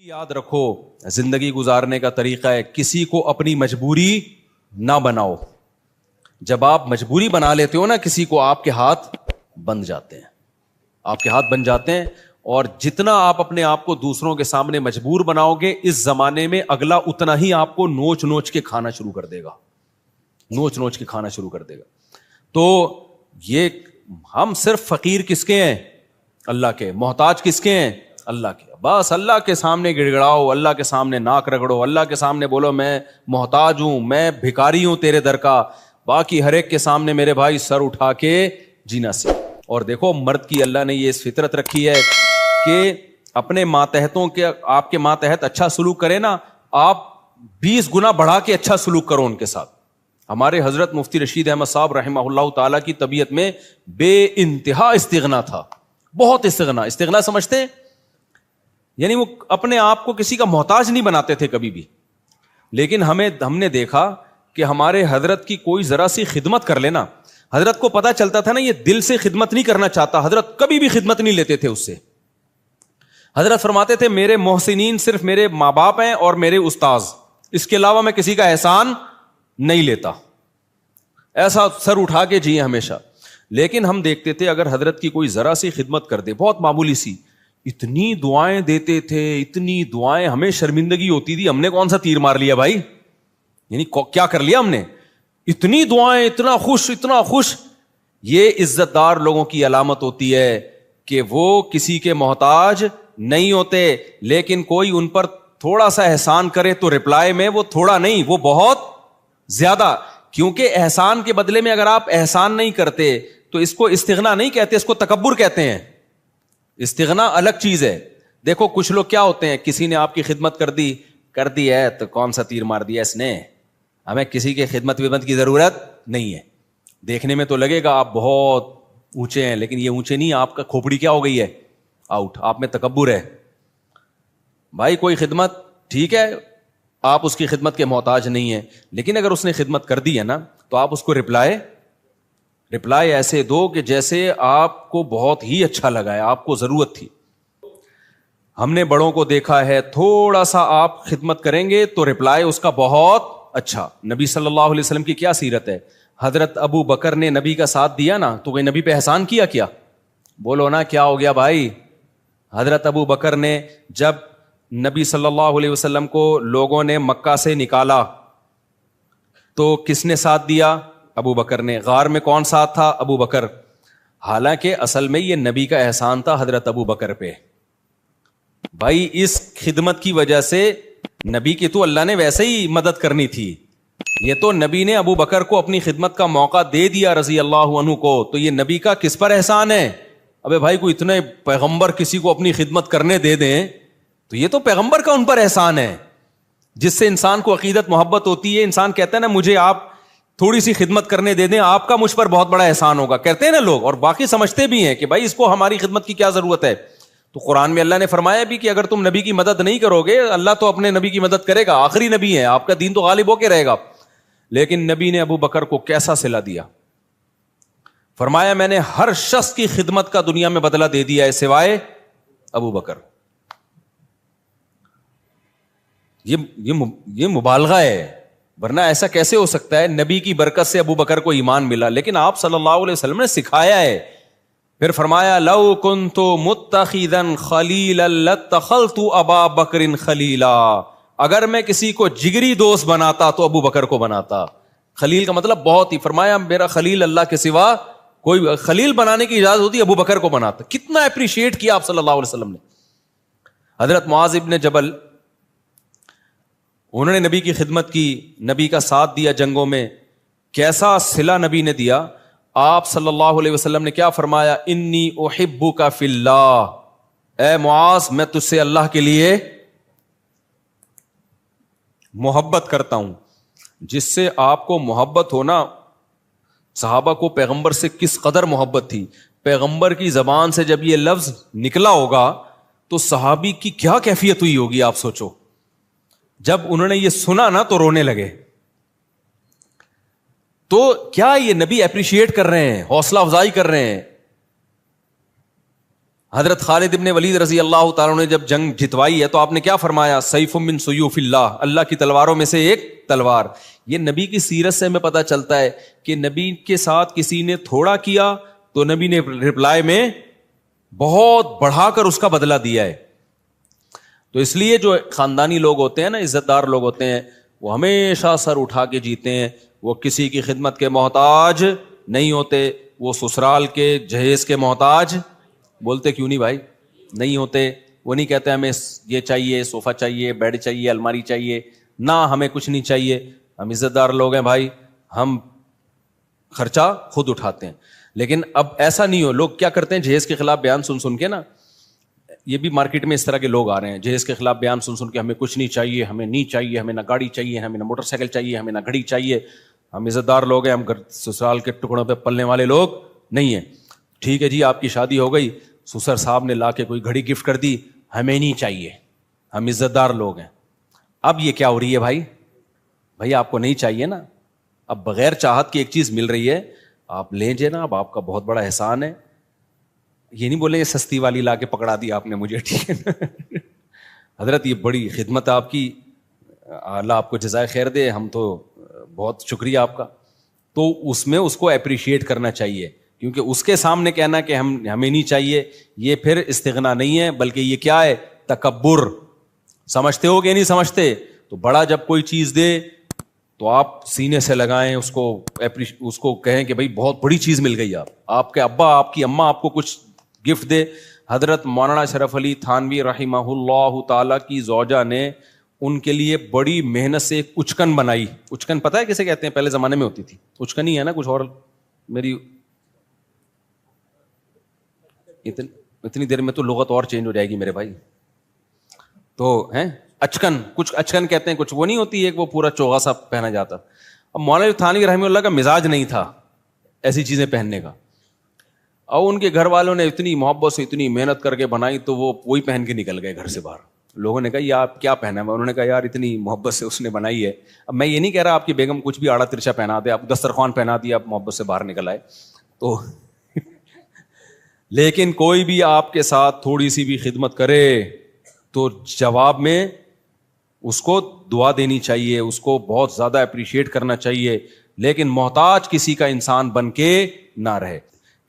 یاد رکھو زندگی گزارنے کا طریقہ ہے کسی کو اپنی مجبوری نہ بناؤ. جب آپ مجبوری بنا لیتے ہو نا کسی کو, آپ کے ہاتھ بن جاتے ہیں, آپ کے ہاتھ بن جاتے ہیں. اور جتنا آپ اپنے آپ کو دوسروں کے سامنے مجبور بناؤ گے, اس زمانے میں اگلا اتنا ہی آپ کو نوچ نوچ کے کھانا شروع کر دے گا, نوچ نوچ کے کھانا شروع کر دے گا. تو یہ ہم صرف فقیر کس کے ہیں؟ اللہ کے. محتاج کس کے ہیں؟ اللہ کے. بس اللہ کے سامنے گڑ گڑاؤ, اللہ کے سامنے ناک رگڑو, اللہ کے سامنے بولو میں محتاج ہوں, میں بھکاری ہوں تیرے در کا. باقی ہر ایک کے سامنے میرے بھائی سر اٹھا کے جینا سیکھ. اور دیکھو مرد کی اللہ نے یہ فطرت رکھی ہے کہ اپنے ماتحتوں کے, آپ کے ماتحت اچھا سلوک کرے نا, آپ 20 گنا بڑھا کے اچھا سلوک کرو ان کے ساتھ. ہمارے حضرت مفتی رشید احمد صاحب رحمہ اللہ تعالیٰ کی طبیعت میں بے انتہا استغنا تھا, بہت استغنا. استغنا سمجھتے ہیں؟ یعنی وہ اپنے آپ کو کسی کا محتاج نہیں بناتے تھے کبھی بھی. لیکن ہم نے دیکھا کہ ہمارے حضرت کی کوئی ذرا سی خدمت کر لینا, حضرت کو پتا چلتا تھا نا یہ دل سے خدمت نہیں کرنا چاہتا, حضرت کبھی بھی خدمت نہیں لیتے تھے اس سے. حضرت فرماتے تھے میرے محسنین صرف میرے ماں باپ ہیں اور میرے استاذ, اس کے علاوہ میں کسی کا احسان نہیں لیتا. ایسا سر اٹھا کے جیے ہمیشہ. لیکن ہم دیکھتے تھے اگر حضرت کی کوئی ذرا سی خدمت کر دے, بہت معمولی سی, اتنی دعائیں دیتے تھے, اتنی دعائیں, ہمیں شرمندگی ہوتی تھی ہم نے کون سا تیر مار لیا بھائی, یعنی کیا کر لیا ہم نے, اتنی دعائیں, اتنا خوش, اتنا خوش. یہ عزت دار لوگوں کی علامت ہوتی ہے کہ وہ کسی کے محتاج نہیں ہوتے, لیکن کوئی ان پر تھوڑا سا احسان کرے تو رپلائی میں وہ تھوڑا نہیں, وہ بہت زیادہ. کیونکہ احسان کے بدلے میں اگر آپ احسان نہیں کرتے تو اس کو استغنا نہیں کہتے, اس کو تکبر کہتے ہیں. استغنا الگ چیز ہے. دیکھو کچھ لوگ کیا ہوتے ہیں, کسی نے آپ کی خدمت کر دی ہے تو کون سا تیر مار دیا اس نے, ہمیں کسی کے خدمت کی ضرورت نہیں ہے. دیکھنے میں تو لگے گا آپ بہت اونچے ہیں, لیکن یہ اونچے نہیں, آپ کا کھوپڑی کیا ہو گئی ہے, آؤٹ. آپ میں تکبر ہے. بھائی کوئی خدمت ٹھیک ہے, آپ اس کی خدمت کے محتاج نہیں ہیں, لیکن اگر اس نے خدمت کر دی ہے نا تو آپ اس کو رپلائی ایسے دو کہ جیسے آپ کو بہت ہی اچھا لگا ہے, آپ کو ضرورت تھی. ہم نے بڑوں کو دیکھا ہے تھوڑا سا آپ خدمت کریں گے تو رپلائی اس کا بہت اچھا. نبی صلی اللہ علیہ وسلم کی کیا سیرت ہے, حضرت ابو بکر نے نبی کا ساتھ دیا نا تو وہ نبی پہ احسان کیا بولو نا, کیا ہو گیا بھائی. حضرت ابو بکر نے جب نبی صلی اللہ علیہ وسلم کو لوگوں نے مکہ سے نکالا تو کس نے ساتھ دیا؟ ابو بکر نے. غار میں کون ساتھ تھا؟ ابو بکر. حالانکہ اصل میں یہ نبی کا احسان تھا حضرت ابو بکر پہ. بھائی اس خدمت کی وجہ سے نبی کی تو اللہ نے ویسے ہی مدد کرنی تھی, یہ تو نبی نے ابو بکر کو اپنی خدمت کا موقع دے دیا رضی اللہ عنہ کو, تو یہ نبی کا کس پر احسان ہے؟ ابے بھائی کوئی اتنے پیغمبر کسی کو اپنی خدمت کرنے دے دیں تو یہ تو پیغمبر کا ان پر احسان ہے, جس سے انسان کو عقیدت محبت ہوتی ہے. انسان کہتا ہے نا مجھے آپ تھوڑی سی خدمت کرنے دے دیں, آپ کا مجھ پر بہت بڑا احسان ہوگا, کہتے ہیں نا لوگ, اور باقی سمجھتے بھی ہیں کہ بھائی اس کو ہماری خدمت کی کیا ضرورت ہے. تو قرآن میں اللہ نے فرمایا بھی کہ اگر تم نبی کی مدد نہیں کرو گے, اللہ تو اپنے نبی کی مدد کرے گا, آخری نبی ہے, آپ کا دین تو غالب ہو کے رہے گا. لیکن نبی نے ابو بکر کو کیسا صلہ دیا, فرمایا میں نے ہر شخص کی خدمت کا دنیا میں بدلہ دے دیا ہے سوائے ابو بکر. یہ مبالغہ ہے, ورنہ ایسا کیسے ہو سکتا ہے؟ نبی کی برکت سے ابو بکر کو ایمان ملا, لیکن آپ صلی اللہ علیہ وسلم نے سکھایا ہے. پھر فرمایا لو کنت متخذا خلیلا لاتخذت ابا بکر خلیلا, اگر میں کسی کو جگری دوست بناتا تو ابو بکر کو بناتا. خلیل کا مطلب بہت ہی, فرمایا میرا خلیل اللہ کے سوا کوئی, خلیل بنانے کی اجازت ہوتی ابو بکر کو بناتا. کتنا اپریشیٹ کیا آپ صلی اللہ علیہ وسلم نے. حضرت معاذ ابن جبل, انہوں نے نبی کی خدمت کی, نبی کا ساتھ دیا جنگوں میں, کیسا صلہ نبی نے دیا. آپ صلی اللہ علیہ وسلم نے کیا فرمایا, انی احبک فی اللہ, اے معاذ میں تجھ سے اللہ کے لیے محبت کرتا ہوں. جس سے آپ کو محبت ہونا, صحابہ کو پیغمبر سے کس قدر محبت تھی. پیغمبر کی زبان سے جب یہ لفظ نکلا ہوگا تو صحابی کی کیا کیفیت ہوئی ہوگی آپ سوچو. جب انہوں نے یہ سنا نا تو رونے لگے. تو کیا یہ نبی اپریشیٹ کر رہے ہیں, حوصلہ افزائی کر رہے ہیں. حضرت خالد ابن ولید رضی اللہ تعالیٰ نے جب جنگ جتوائی ہے تو آپ نے کیا فرمایا؟ سیف من سیوف اللہ، اللہ کی تلواروں میں سے ایک تلوار. یہ نبی کی سیرت سے ہمیں پتہ چلتا ہے کہ نبی کے ساتھ کسی نے تھوڑا کیا تو نبی نے رپلائی میں بہت بڑھا کر اس کا بدلہ دیا ہے. تو اس لیے جو خاندانی لوگ ہوتے ہیں نا، عزت دار لوگ ہوتے ہیں، وہ ہمیشہ سر اٹھا کے جیتے ہیں. وہ کسی کی خدمت کے محتاج نہیں ہوتے. وہ سسرال کے جہیز کے محتاج، بولتے کیوں نہیں بھائی، نہیں ہوتے. وہ نہیں کہتے ہمیں یہ چاہیے، صوفہ چاہیے، بیڈ چاہیے، الماری چاہیے، نہ ہمیں کچھ نہیں چاہیے. ہم عزت دار لوگ ہیں بھائی، ہم خرچہ خود اٹھاتے ہیں. لیکن اب ایسا نہیں ہو. لوگ کیا کرتے ہیں، جہیز کے خلاف بیان سن سن کے نا، یہ بھی مارکیٹ میں اس طرح کے لوگ آ رہے ہیں، جہیز کے خلاف بیان سن سن کے ہمیں کچھ نہیں چاہیے، ہمیں نہیں چاہیے، ہمیں نہ گاڑی چاہیے، ہمیں نہ موٹر سائیکل چاہیے، ہمیں نہ گھڑی چاہیے. ہم عزت دار لوگ ہیں، ہم سسرال کے ٹکڑوں پہ پلنے والے لوگ نہیں ہیں. ٹھیک ہے جی، آپ کی شادی ہو گئی، سسر صاحب نے لا کے کوئی گھڑی گفٹ کر دی، ہمیں نہیں چاہیے، ہم عزت دار لوگ ہیں. اب یہ کیا ہو رہی ہے بھائی آپ کو نہیں چاہیے نا. اب بغیر چاہت کی ایک چیز مل رہی ہے، آپ لیں جے نا، اب آپ کا بہت بڑا احسان ہے. یہ نہیں بولے یہ سستی والی لا کے پکڑا دی آپ نے مجھے، ٹھیک ہے نا. حضرت یہ بڑی خدمت ہے آپ کی، اللہ آپ کو جزائے خیر دے، ہم تو بہت شکریہ آپ کا. تو اس میں اس کو اپریشیٹ کرنا چاہیے، کیونکہ اس کے سامنے کہنا کہ ہمیں نہیں چاہیے، یہ پھر استغنا نہیں ہے، بلکہ یہ کیا ہے، تکبر. سمجھتے ہو کہ نہیں سمجھتے؟ تو بڑا جب کوئی چیز دے تو آپ سینے سے لگائیں اس کو کہیں کہ بھائی بہت بڑی چیز مل گئی. آپ کے ابا، آپ کی اماں آپ کو کچھ گفٹ دے. حضرت مولانا اشرف علی تھانوی رحمہ اللہ تعالی کی زوجہ نے ان کے لیے بڑی محنت سے ایک اچکن بنائی. اچکن پتہ ہے کسے کہتے ہیں؟ پہلے زمانے میں ہوتی تھی اچکن ہی ہے نا، کچھ اور میری اتنی دیر میں تو لغت اور چینج ہو جائے گی میرے بھائی. تو ہیں اچکن، کچھ اچکن کہتے ہیں، کچھ وہ نہیں ہوتی ایک وہ پورا چوغا سا پہنا جاتا. اب مولانا تھانوی رحمہ اللہ کا مزاج نہیں تھا ایسی چیزیں پہننے کا، اور ان کے گھر والوں نے اتنی محبت سے اتنی محنت کر کے بنائی تو وہ وہی پہن کے نکل گئے گھر سے باہر. لوگوں نے کہا یہ آپ کیا پہنا ہے؟ انہوں نے کہا یار اتنی محبت سے اس نے بنائی ہے. اب میں یہ نہیں کہہ رہا آپ کی بیگم کچھ بھی آڑا ترچا پہنا دے، آپ دسترخوان پہنا دیا، آپ محبت سے باہر نکل آئے تو لیکن کوئی بھی آپ کے ساتھ تھوڑی سی بھی خدمت کرے تو جواب میں اس کو دعا دینی چاہیے، اس کو بہت زیادہ اپریشیٹ کرنا چاہیے، لیکن محتاج کسی کا انسان بن کے نہ رہے.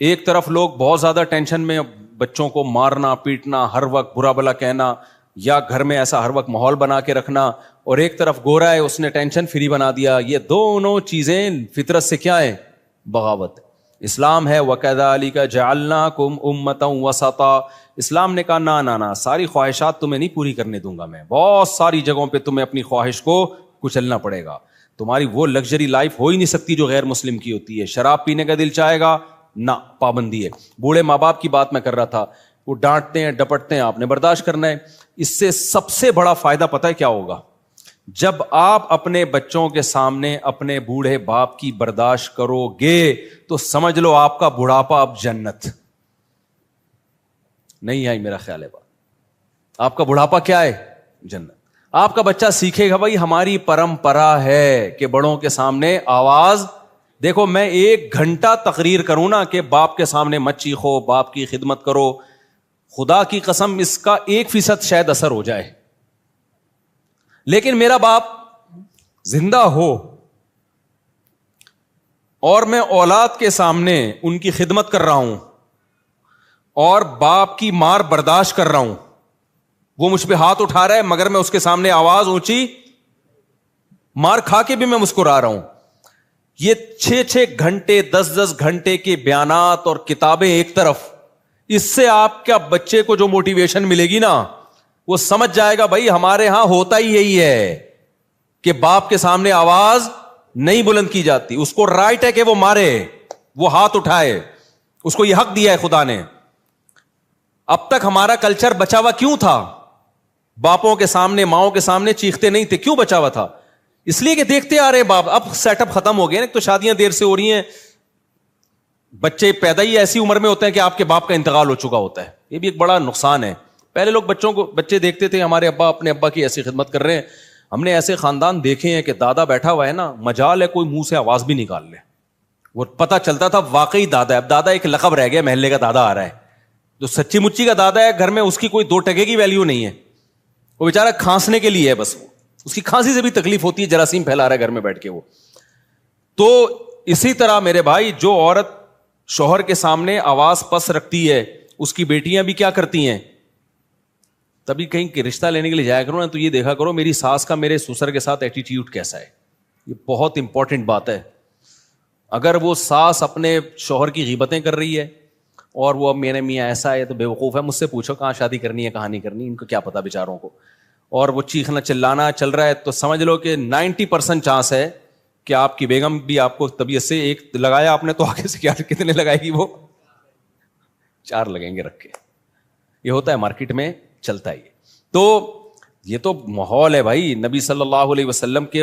ایک طرف لوگ بہت زیادہ ٹینشن میں، بچوں کو مارنا پیٹنا، ہر وقت برا بلا کہنا، یا گھر میں ایسا ہر وقت ماحول بنا کے رکھنا، اور ایک طرف گورا ہے اس نے ٹینشن فری بنا دیا. یہ دونوں چیزیں فطرت سے کیا ہے؟ بغاوت. اسلام ہے وَكَذَلِكَ جَعَلْنَاكُمْ أُمَّةً وَسَطًا. اسلام نے کہا نہ ساری خواہشات تمہیں نہیں پوری کرنے دوں گا میں، بہت ساری جگہوں پہ تمہیں اپنی خواہش کو کچلنا پڑے گا. تمہاری وہ لگژری لائف ہو ہی نہیں سکتی جو غیر مسلم کی ہوتی ہے. شراب پینے کا دل چاہے گا، نہ، پابندی ہے. بوڑھے ماں باپ کی بات میں کر رہا تھا، وہ ڈانٹتے ہیں ڈپٹتے ہیں، آپ نے برداشت کرنا ہے. اس سے سب سے بڑا فائدہ پتہ ہے کیا ہوگا؟ جب آپ اپنے بچوں کے سامنے اپنے بوڑھے باپ کی برداشت کرو گے تو سمجھ لو آپ کا بڑھاپا اب جنت. نہیں آئی میرا خیال ہے بات؟ آپ کا بڑھاپا کیا ہے؟ جنت. آپ کا بچہ سیکھے گا بھائی ہماری پرمپرا ہے کہ بڑوں کے سامنے آواز. دیکھو میں 1 گھنٹہ تقریر کروں نا کہ باپ کے سامنے مت چیخو، باپ کی خدمت کرو، خدا کی قسم اس کا 1% شاید اثر ہو جائے. لیکن میرا باپ زندہ ہو اور میں اولاد کے سامنے ان کی خدمت کر رہا ہوں اور باپ کی مار برداشت کر رہا ہوں، وہ مجھ پہ ہاتھ اٹھا رہا ہے مگر میں اس کے سامنے آواز اونچی، مار کھا کے بھی میں مسکرا رہا ہوں. یہ 6 گھنٹے 10 گھنٹے کے بیانات اور کتابیں ایک طرف، اس سے آپ کے بچے کو جو موٹیویشن ملے گی نا، وہ سمجھ جائے گا بھائی ہمارے ہاں ہوتا ہی یہی ہے کہ باپ کے سامنے آواز نہیں بلند کی جاتی. اس کو رائٹ ہے کہ وہ مارے، وہ ہاتھ اٹھائے، اس کو یہ حق دیا ہے خدا نے. اب تک ہمارا کلچر بچا ہوا کیوں تھا؟ باپوں کے سامنے ماؤں کے سامنے چیختے نہیں تھے. کیوں بچا ہوا تھا؟ اس لیے کہ دیکھتے آ رہے باپ. اب سیٹ اپ ختم ہو گیا نا، تو شادیاں دیر سے ہو رہی ہیں، بچے پیدا ہی ایسی عمر میں ہوتے ہیں کہ آپ کے باپ کا انتقال ہو چکا ہوتا ہے. یہ بھی ایک بڑا نقصان ہے. پہلے لوگ بچے دیکھتے تھے ہمارے ابا اپنے ابا کی ایسی خدمت کر رہے ہیں. ہم نے ایسے خاندان دیکھے ہیں کہ دادا بیٹھا ہوا ہے نا، مجال ہے کوئی منہ سے آواز بھی نکال لے، وہ پتہ چلتا تھا واقعی دادا ہے. اب دادا ایک لقب رہ گیا، محلے کا دادا آ رہا ہے. جو سچی مچی کا دادا ہے گھر میں, اس کی کوئی 2 ٹکے کی ویلیو نہیں ہے, وہ بیچارہ کھانسنے کے لیے ہے بس, اس کی کھانسی سے بھی تکلیف ہوتی ہے, جراثیم پھیلا رہا ہے گھر میں بیٹھ کے وہ. تو اسی طرح میرے بھائی, جو عورت شوہر کے سامنے آواز پس رکھتی ہے, اس کی بیٹیاں بھی کیا کرتی ہیں, تبھی کہیں رشتہ لینے کے لیے جایا کرو نا, تو یہ دیکھا کرو میری ساس کا میرے سسر کے ساتھ ایٹیٹیوڈ کیسا ہے. یہ بہت امپورٹنٹ بات ہے. اگر وہ ساس اپنے شوہر کی غیبتیں کر رہی ہے اور وہ اب میرے میاں ایسا ہے تو بے وقوف ہے, مجھ سے پوچھو کہاں شادی کرنی ہے کہاں نہیں کرنی, ان کو کیا پتا بیچاروں کو, اور وہ چیخنا چلانا چل رہا ہے, تو سمجھ لو کہ 90% چانس ہے کہ آپ کی بیگم بھی آپ کو طبیعت سے, ایک لگایا آپ نے تو آگے سے کیا کتنے لگائے گی وہ, 4 لگیں گے رکھ کے. یہ ہوتا ہے مارکیٹ میں, چلتا ہے. تو یہ تو ماحول ہے بھائی نبی صلی اللہ علیہ وسلم کے.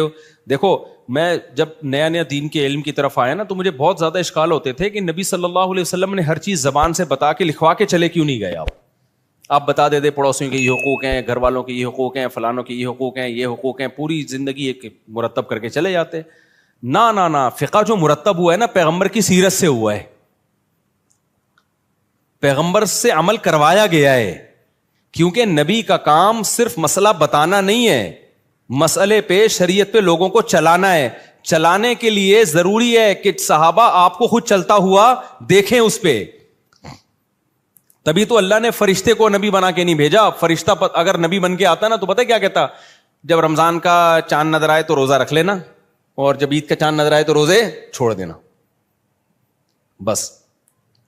دیکھو میں جب نیا نیا دین کے علم کی طرف آیا نا, تو مجھے بہت زیادہ اشکال ہوتے تھے کہ نبی صلی اللہ علیہ وسلم نے ہر چیز زبان سے بتا کے لکھوا کے چلے کیوں نہیں گئے. آپ بتا دیتے پڑوسیوں کے یہ حقوق ہیں, گھر والوں کے یہ حقوق ہیں, فلانوں کے یہ حقوق ہیں, یہ حقوق ہیں, پوری زندگی ایک مرتب کر کے چلے جاتے. نہ فقہ جو مرتب ہوا ہے نا پیغمبر کی سیرت سے ہوا ہے, پیغمبر سے عمل کروایا گیا ہے. کیونکہ نبی کا کام صرف مسئلہ بتانا نہیں ہے, مسئلے پہ شریعت پہ لوگوں کو چلانا ہے. چلانے کے لیے ضروری ہے کہ صحابہ آپ کو خود چلتا ہوا دیکھیں اس پہ. تبھی تو اللہ نے فرشتے کو نبی بنا کے نہیں بھیجا. فرشتہ اگر نبی بن کے آتا نا تو پتہ کیا کہتا, جب رمضان کا چاند نظر آئے تو روزہ رکھ لینا, اور جب عید کا چاند نظر آئے تو روزے چھوڑ دینا. بس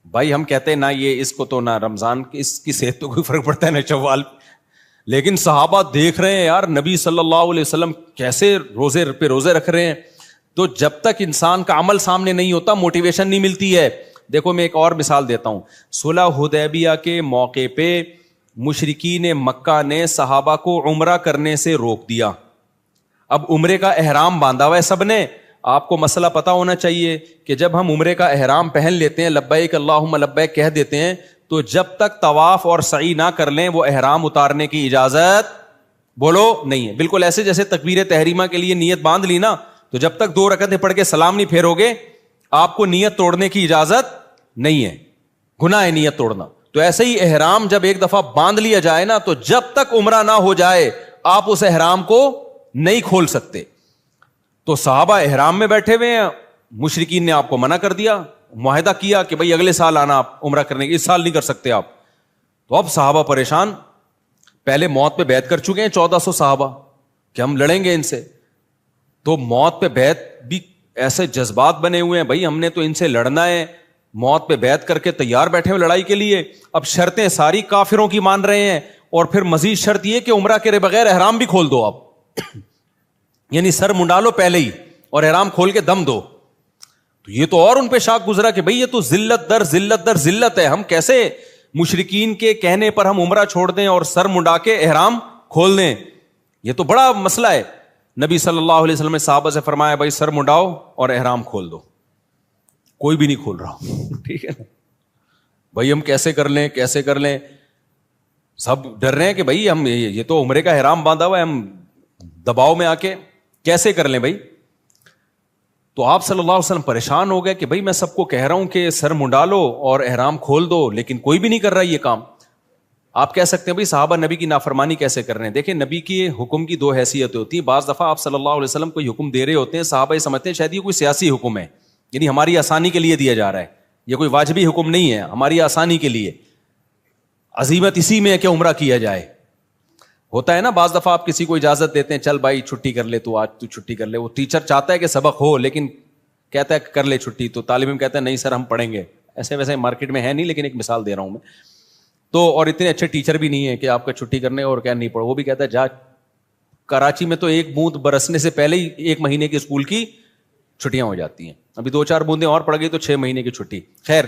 بھائی ہم کہتے ہیں نہ یہ اس کو تو نہ رمضان اس کی صحت تو کوئی فرق پڑتا ہے نہ شوال, لیکن صحابہ دیکھ رہے ہیں یار نبی صلی اللہ علیہ وسلم کیسے روزے پہ روزے رکھ رہے ہیں. تو جب تک انسان کا عمل سامنے نہیں ہوتا موٹیویشن نہیں ملتی ہے. دیکھو میں ایک اور مثال دیتا ہوں. صلح حدیبیہ کے موقع پہ مشرکین مکہ نے صحابہ کو عمرہ کرنے سے روک دیا. اب عمرے کا احرام باندھا ہوا ہے سب نے. آپ کو مسئلہ پتا ہونا چاہیے کہ جب ہم عمرے کا احرام پہن لیتے ہیں, لبیک اللہم لبیک کہہ دیتے ہیں, تو جب تک طواف اور سعی نہ کر لیں وہ احرام اتارنے کی اجازت بولو نہیں ہے. بالکل ایسے جیسے تکبیر تحریمہ کے لیے نیت باندھ لی نا, تو جب تک 2 رکعتیں پڑھ کے سلام نہیں پھیرو گے آپ کو نیت توڑنے کی اجازت نہیں ہے, گناہ ہے نیت توڑنا. تو ایسے ہی احرام جب ایک دفعہ باندھ لیا جائے نا, تو جب تک عمرہ نہ ہو جائے آپ اس احرام کو نہیں کھول سکتے. تو صحابہ احرام میں بیٹھے ہوئے ہیں, مشرکین نے آپ کو منع کر دیا, معاہدہ کیا کہ بھائی اگلے سال آنا آپ عمرہ کرنے کے, اس سال نہیں کر سکتے آپ. تو اب صحابہ پریشان, پہلے موت پہ بیعت کر چکے ہیں 1400 صحابہ کہ ہم لڑیں گے ان سے. تو موت پہ بیعت بھی ایسے جذبات بنے ہوئے ہیں, بھائی ہم نے تو ان سے لڑنا ہے, موت پہ بیعت کر کے تیار بیٹھے ہوئے لڑائی کے لیے. اب شرطیں ساری کافروں کی مان رہے ہیں, اور پھر مزید شرط یہ کہ عمرہ کرے بغیر احرام بھی کھول دو آپ, یعنی سر منڈا لو پہلے ہی اور احرام کھول کے دم دو. تو یہ تو اور ان پہ شاک گزرا کہ بھئی یہ تو ذلت در ذلت در ذلت ہے, ہم کیسے مشرکین کے کہنے پر ہم عمرہ چھوڑ دیں اور سر منڈا کے احرام کھول دیں, یہ تو بڑا مسئلہ ہے. نبی صلی اللہ علیہ وسلم نے صحابہ سے فرمایا بھائی سر منڈاؤ اور احرام کھول دو. کوئی بھی نہیں کھول رہا, ٹھیک ہے نا بھائی, ہم کیسے کر لیں, سب ڈر رہے ہیں کہ بھئی ہم یہ تو عمرے کا احرام باندھا ہوا ہے, ہم دباؤ میں آ کے کیسے کر لیں بھائی. تو آپ صلی اللہ علیہ وسلم پریشان ہو گئے کہ بھئی میں سب کو کہہ رہا ہوں کہ سر منڈا لو اور احرام کھول دو, لیکن کوئی بھی نہیں کر رہا یہ کام. آپ کہہ سکتے ہیں بھئی صحابہ نبی کی نافرمانی کیسے کر رہے ہیں. دیکھیں نبی کی حکم کی 2 حیثیتیں ہوتی ہیں. بعض دفعہ آپ صلی اللہ علیہ وسلم کوئی حکم دے رہے ہوتے ہیں, صحابہ یہ سمجھتے ہیں شاید یہ کوئی سیاسی حکم ہے, یعنی ہماری آسانی کے لیے دیا جا رہا ہے, یہ کوئی واجبی حکم نہیں ہے, ہماری آسانی کے لیے. عزیمت اسی میں ہے کہ عمرہ کیا جائے. ہوتا ہے نا بعض دفعہ آپ کسی کو اجازت دیتے ہیں, چل بھائی چھٹی کر لے, تو آج تو چھٹی کر لے. وہ ٹیچر چاہتا ہے کہ سبق ہو لیکن کہتا ہے کر لے چھٹی, تو طالب علم کہتا ہے نہیں سر ہم پڑھیں گے. ایسے ویسے مارکیٹ میں ہے نہیں, لیکن ایک مثال دے رہا ہوں میں. تو اور اتنے اچھے ٹیچر بھی نہیں ہے کہ آپ کا چھٹی کرنے اور کیا نہیں پڑھو, وہ بھی کہتا ہے جا. کراچی میں تو ایک بوند برسنے سے پہلے ہی 1 مہینے کی اسکول کی چھٹیاں ہو جاتی ہیں, ابھی 2-4 بوندیں اور پڑ گئی تو 6 مہینے کی چھٹی. خیر,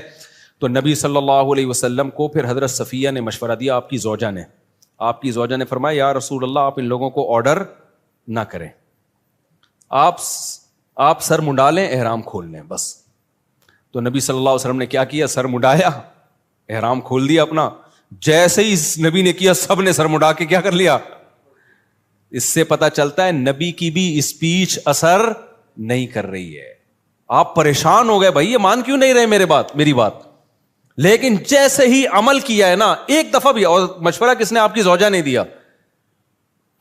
تو نبی صلی اللہ علیہ وسلم کو پھر حضرت صفیہ نے مشورہ دیا, آپ کی زوجہ نے فرمایا یا رسول اللہ آپ ان لوگوں کو آرڈر نہ کریں, آپ سر منڈا لیں احرام کھول لیں بس. تو نبی صلی اللہ علیہ وسلم نے کیا کیا, سر منڈایا, احرام کھول دیا اپنا. جیسے ہی نبی نے کیا سب نے سر منڈا کے کیا کر لیا. اس سے پتا چلتا ہے نبی کی بھی اسپیچ اثر نہیں کر رہی ہے. آپ پریشان ہو گئے بھائی یہ مان کیوں نہیں رہے میری بات. لیکن جیسے ہی عمل کیا ہے نا ایک دفعہ بھی, اور مشورہ کس نے, آپ کی زوجہ نے دیا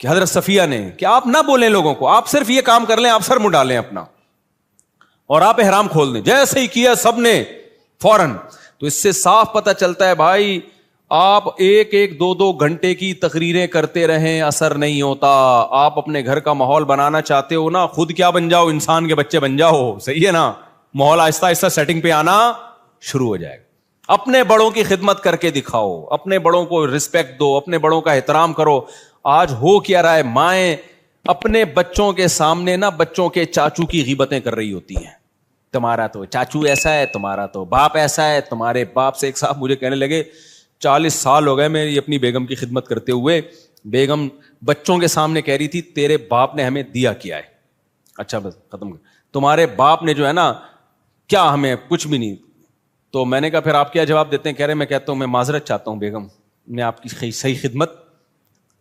کہ حضرت صفیہ نے, کہ آپ نہ بولیں لوگوں کو, آپ صرف یہ کام کر لیں, آپ سر منہ ڈالیں اپنا اور آپ احرام کھول دیں. جیسے ہی کیا سب نے فوراً. تو اس سے صاف پتہ چلتا ہے بھائی آپ ایک ایک دو دو گھنٹے کی تقریریں کرتے رہیں اثر نہیں ہوتا. آپ اپنے گھر کا ماحول بنانا چاہتے ہو نا, خود کیا بن جاؤ, انسان کے بچے بن جاؤ, صحیح ہے نا, ماحول آہستہ آہستہ سیٹنگ پہ آنا شروع ہو جائے گا. اپنے بڑوں کی خدمت کر کے دکھاؤ, اپنے بڑوں کو رسپیکٹ دو, اپنے بڑوں کا احترام کرو. آج ہو کیا رہا ہے, مائیں اپنے بچوں کے سامنے نا بچوں کے چاچو کی غیبتیں کر رہی ہوتی ہیں. تمہارا تو چاچو ایسا ہے, تمہارا تو باپ ایسا ہے, تمہارے باپ سے. ایک صاحب مجھے کہنے لگے 40 سال ہو گئے میری اپنی بیگم کی خدمت کرتے ہوئے, بیگم بچوں کے سامنے کہہ رہی تھی تیرے باپ نے ہمیں دیا کیا ہے. اچھا بس ختم, تمہارے باپ نے جو ہے نا کیا ہمیں کچھ بھی نہیں. تو میں نے کہا پھر آپ کیا جواب دیتے ہیں؟ کہہ رہے میں کہتا ہوں میں معذرت چاہتا ہوں بیگم, میں آپ کی صحیح خدمت,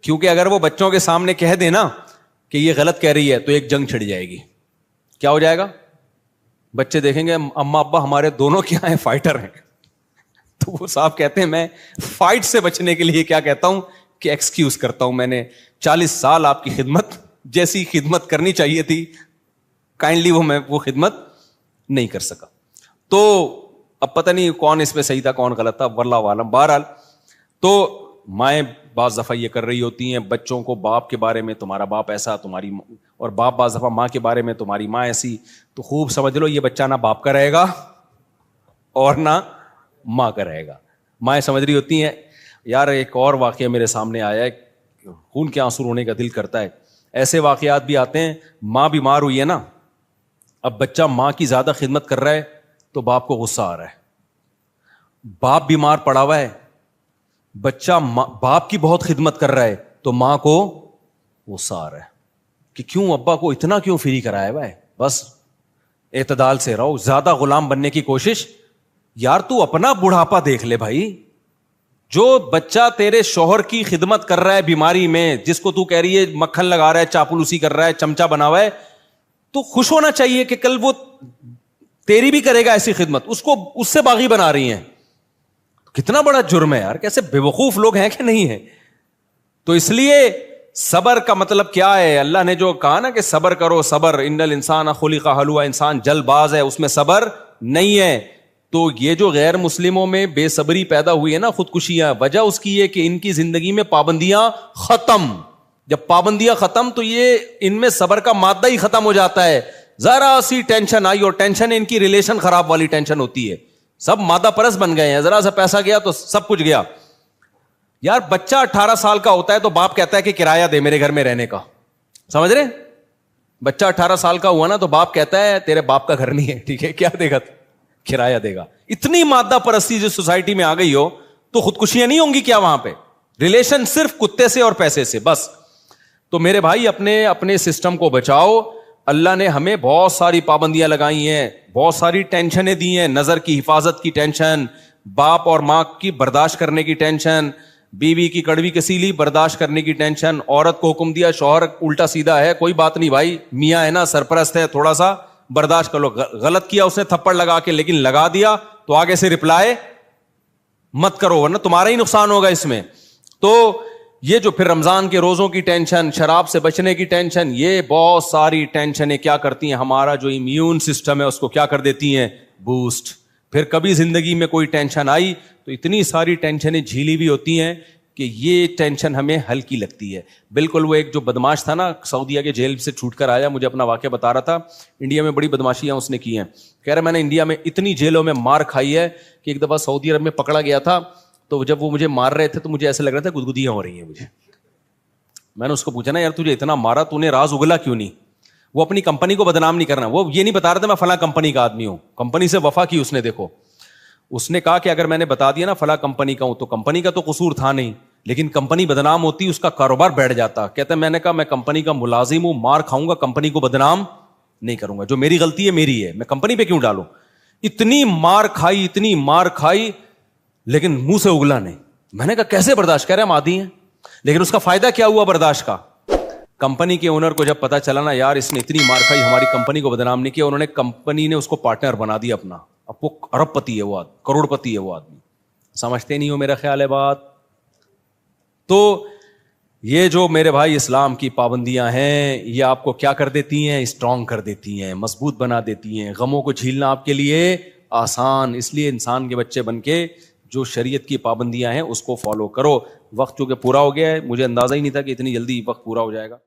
کیونکہ اگر وہ بچوں کے سامنے کہہ دے نا کہ یہ غلط کہہ رہی ہے تو ایک جنگ چھڑ جائے گی. کیا ہو جائے گا؟ بچے دیکھیں گے اماں ابا ہمارے دونوں کیا ہیں, فائٹر ہیں. تو وہ صاحب کہتے ہیں میں فائٹ سے بچنے کے لیے کیا کہتا ہوں کہ ایکسکیوز کرتا ہوں, میں نے 40 سال آپ کی خدمت جیسی خدمت کرنی چاہیے تھی کائنڈلی میں وہ خدمت نہیں کر سکا. تو اب پتہ نہیں کون اس میں صحیح تھا کون غلط تھا, واللہ عالم. بہرحال تو مائیں بعض دفعہ یہ کر رہی ہوتی ہیں بچوں کو باپ کے بارے میں, تمہارا باپ ایسا, تمہاری, اور باپ بعض دفعہ ماں کے بارے میں, تمہاری ماں ایسی. تو خوب سمجھ لو یہ بچہ نہ باپ کا رہے گا اور نہ ماں کا رہے گا. مائیں سمجھ رہی ہوتی ہیں یار. ایک اور واقعہ میرے سامنے آیا ہے, خون کے آنسو رونے کا دل کرتا ہے. ایسے واقعات بھی آتے ہیں, ماں بیمار ہوئی ہے نا, اب بچہ ماں کی زیادہ خدمت کر رہا ہے تو باپ کو غصہ آ رہا ہے. باپ بیمار پڑا ہوا ہے, بچہ باپ کی بہت خدمت کر رہا ہے تو ماں کو غصہ آ رہا ہے کہ کیوں ابا کو اتنا کیوں فری کرایا ہوا ہے. بس اعتدال سے رہو, زیادہ غلام بننے کی کوشش. یار تو اپنا بڑھاپا دیکھ لے بھائی. جو بچہ تیرے شوہر کی خدمت کر رہا ہے بیماری میں, جس کو تو کہہ رہی ہے مکھن لگا رہا ہے, چاپلوسی کر رہا ہے, چمچا بنا ہوا ہے, تو خوش ہونا چاہیے کہ کل وہ تیری بھی کرے گا ایسی خدمت. اس کو اس سے باغی بنا رہی ہیں. کتنا بڑا جرم ہے یار, کیسے بے وقوف لوگ ہیں کہ نہیں ہے. تو اس لیے صبر کا مطلب کیا ہے؟ اللہ نے جو کہا نا کہ صبر کرو, صبر, ان الانسان خلق ہلوعا, انسان جلد باز ہے, اس میں صبر نہیں ہے. تو یہ جو غیر مسلموں میں بے صبری پیدا ہوئی ہے نا, خودکشیاں, وجہ اس کی یہ کہ ان کی زندگی میں پابندیاں ختم. جب پابندیاں ختم تو یہ ان میں صبر کا مادہ ہی ختم ہو جاتا ہے. ذرا سی ٹینشن آئی, اور ٹینشن ان کی ریلیشن خراب والی ٹینشن ہوتی ہے, سب مادہ پرست بن گئے ہیں. ذرا سا پیسہ گیا تو سب کچھ گیا. یار بچہ 18 سال کا ہوتا ہے تو باپ کہتا ہے کہ کرایہ دے میرے گھر میں رہنے کا. سمجھ رہے؟ بچہ 18 سال کا ہوا نا تو باپ کہتا ہے تیرے باپ کا گھر نہیں ہے, ٹھیک ہے, کیا دے گا؟ کرایہ دے گا. اتنی مادہ پرستی جو سوسائٹی میں آ گئی ہو تو خودکشیاں نہیں ہوں گی کیا وہاں پہ؟ ریلیشن صرف کتے سے اور پیسے سے بس. تو میرے بھائی اپنے اپنے سسٹم کو بچاؤ. اللہ نے ہمیں بہت ساری پابندیاں لگائی ہیں, بہت ساری ٹینشنیں دی ہیں. نظر کی حفاظت کی ٹینشن, باپ اور ماں کی برداشت کرنے کی ٹینشن, بیوی کی کڑوی کسیلی برداشت کرنے کی ٹینشن. عورت کو حکم دیا, شوہر الٹا سیدھا ہے, کوئی بات نہیں بھائی, میاں ہے نا, سرپرست ہے, تھوڑا سا برداشت کر لو. غلط کیا اس نے تھپڑ لگا کے, لیکن لگا دیا تو آگے سے رپلائی مت کرو ورنہ تمہارا ہی نقصان ہوگا اس میں. تو یہ جو پھر رمضان کے روزوں کی ٹینشن, شراب سے بچنے کی ٹینشن, یہ بہت ساری ٹینشنیں کیا کرتی ہیں, ہمارا جو امیون سسٹم ہے اس کو کیا کر دیتی ہیں, بوسٹ. پھر کبھی زندگی میں کوئی ٹینشن آئی تو اتنی ساری ٹینشنیں جھیلی بھی ہوتی ہیں کہ یہ ٹینشن ہمیں ہلکی لگتی ہے. بالکل وہ ایک جو بدماش تھا نا, سعودیہ کے جیل سے چھوٹ کر آیا, مجھے اپنا واقعہ بتا رہا تھا. انڈیا میں بڑی بدماشیاں اس نے کی ہیں. کہہ رہا میں نے انڈیا میں اتنی جیلوں میں مار کھائی ہے کہ ایک دفعہ سعودی عرب میں پکڑا گیا تھا, تو جب وہ مجھے مار رہے تھے تو مجھے ایسا لگ رہا تھا گدگدیاں ہو رہی ہیں مجھے. میں نے اس کو پوچھا نا یار تجھے اتنا مارا, تو نے راز اگلا کیوں نہیں؟ وہ اپنی کمپنی کو بدنام نہیں کرنا, وہ یہ نہیں بتا رہا تھا میں فلاں کمپنی کا آدمی ہوں. کمپنی سے وفا کی اس نے. دیکھو اس نے کہا کہ اگر میں نے بتا دیا نا فلاں کمپنی کا ہوں تو کمپنی کا تو قصور تھا نہیں, لیکن کمپنی بدنام ہوتی, اس کا کاروبار بیٹھ جاتا. کہتا ہے میں نے کہا میں کمپنی کا ملازم ہوں, مار کھاؤں گا, کمپنی کو بدنام نہیں کروں گا. جو میری غلطی ہے میری ہے, میں کمپنی پہ کیوں ڈالوں؟ اتنی مار کھائی, اتنی مار کھائی, لیکن منہ سے اگلا نہیں. میں نے کہا کیسے برداشت کر رہے ہم عادی ہیں. لیکن اس کا فائدہ کیا ہوا برداشت کا؟ کمپنی کے اونر کو جب پتا چلا نا یار اس نے اتنی مار کھائی, ہماری کمپنی کو بدنام نہیں کیا, انہوں نے کمپنی نے اس کو پارٹنر بنا دیا اپنا. اب وہ ارب پتی ہے, وہ کروڑ پتی ہے وہ آدمی. سمجھتے نہیں ہو میرا خیال ہے بات. تو یہ جو میرے بھائی اسلام کی پابندیاں ہیں یہ آپ کو کیا کر دیتی ہیں؟ اسٹرانگ کر دیتی ہیں, مضبوط بنا دیتی ہیں. غموں کو جھیلنا آپ کے لیے آسان. اس لیے انسان کے بچے بن کے جو شریعت کی پابندیاں ہیں اس کو فالو کرو. وقت چونکہ پورا ہو گیا ہے, مجھے اندازہ ہی نہیں تھا کہ اتنی جلدی وقت پورا ہو جائے گا.